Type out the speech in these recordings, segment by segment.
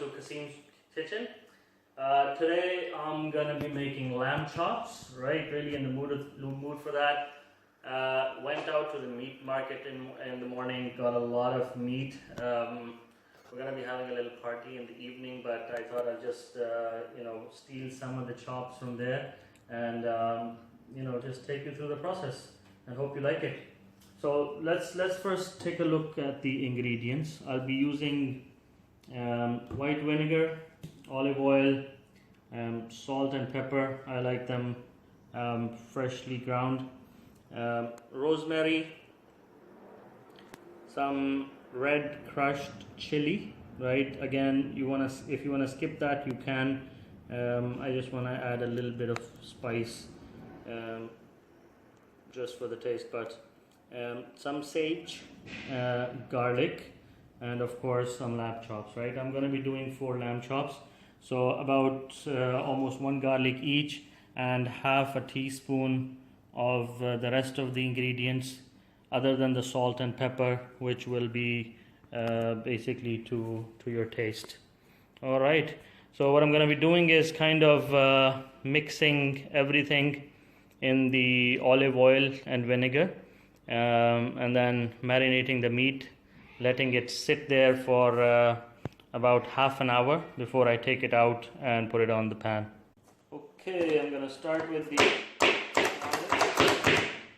to Kasim's kitchen. Today I'm gonna be making lamb chops, right? Really in the mood for that. Went out to the meat market in the morning, got a lot of meat. We're gonna be having a little party in the evening, but I thought I'd just steal some of the chops from there and just take you through the process and hope you like it. So let's first take a look at the ingredients. I'll be using white vinegar, olive oil, salt and pepper. I like them freshly ground. Rosemary, some red crushed chili, right? Again, if you wanna skip that, you can. I just wanna add a little bit of spice just for the taste, but some sage, garlic, and of course some lamb chops, right? I'm going to be doing 4 lamb chops, so about almost 1 garlic each, and half a teaspoon of the rest of the ingredients other than the salt and pepper, which will be basically to your taste. All right, so what I'm going to be doing is kind of mixing everything in the olive oil and vinegar, and then marinating the meat, letting it sit there for about half an hour before I take it out and put it on the pan. Okay, I'm going to start with the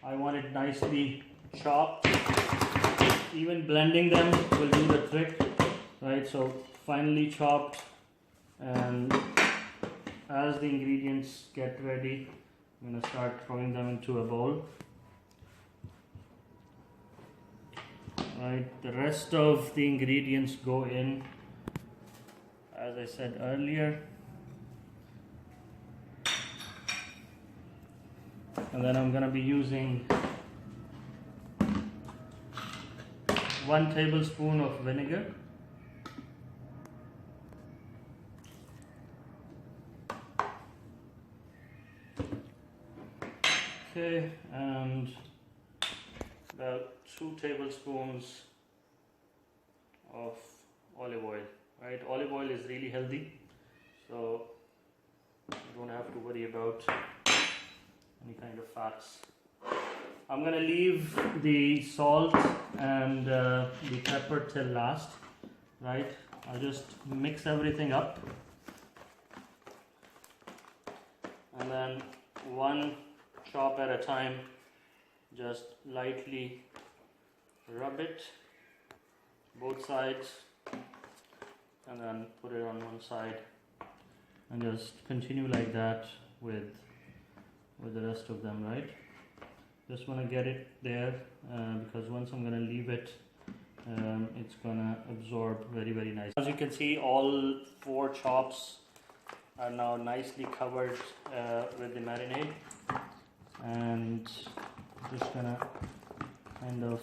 I want it nicely chopped. Even blending them will do the trick, right? So finely chopped, and as the ingredients get ready, I'm going to start throwing them into a bowl. Right, the rest of the ingredients go in, as I said earlier, and then I'm going to be using 1 tablespoon of vinegar, okay, and about 2 tablespoons of olive oil, right? Olive oil is really healthy, so you don't have to worry about any kind of fats. I'm going to leave the salt and the pepper till last, right? I'll just mix everything up, and then 1 chop at a time, just lightly rub it both sides, and then put it on one side, and just continue like that with the rest of them, right? Just want to get it there because once I'm going to leave it, it's going to absorb very, very nice. As you can see, all 4 chops are now nicely covered with the marinade, and just gonna kind of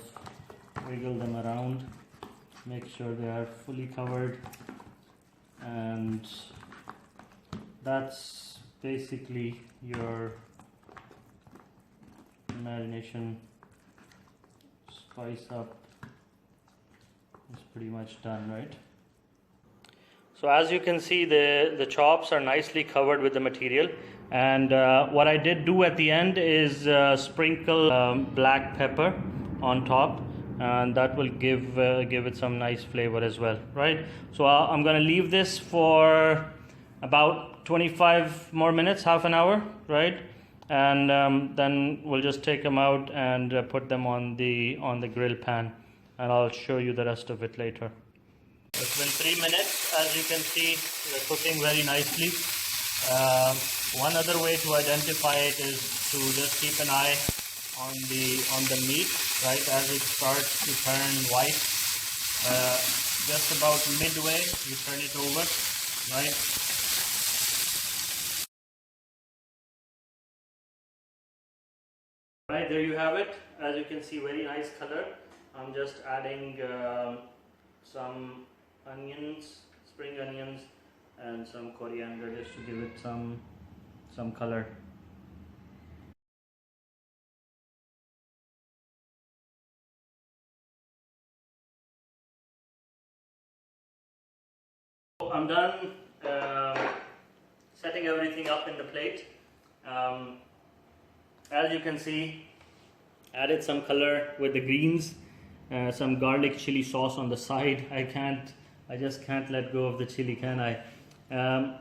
wiggle them around, make sure they are fully covered, and that's basically your marination. Spice up is pretty much done, right? So as you can see, the chops are nicely covered with the material, and what I did do at the end is sprinkle black pepper on top, and that will give it some nice flavor as well, right? So I'm going to leave this for about 25 more minutes, half an hour, right? And then we'll just take them out and put them on the grill pan, and I'll show you the rest of it later. It's been 3 minutes. As you can see, they're cooking very nicely. One other way to identify it is to just keep an eye on the meat, right? As it starts to turn white, just about midway, you turn it over, right? Right, there you have it. As you can see, very nice color. I'm just adding some onions, spring onions, and some coriander just to give it some color. I'm done setting everything up in the plate. As you can see, added some color with the greens, some garlic chili sauce on the side. I just can't let go of the chili, can I?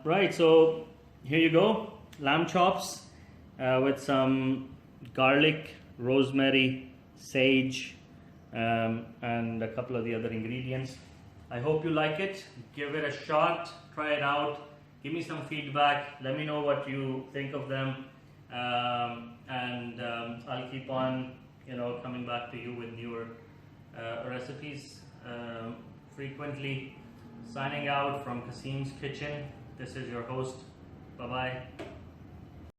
Right, so here you go, lamb chops with some garlic, rosemary, sage, and a couple of the other ingredients. I hope you like it. Give it a shot, try it out, give me some feedback, let me know what you think of them, and I'll keep on coming back to you with newer recipes frequently. Signing out from Kasim's Kitchen. This is your host. Bye bye.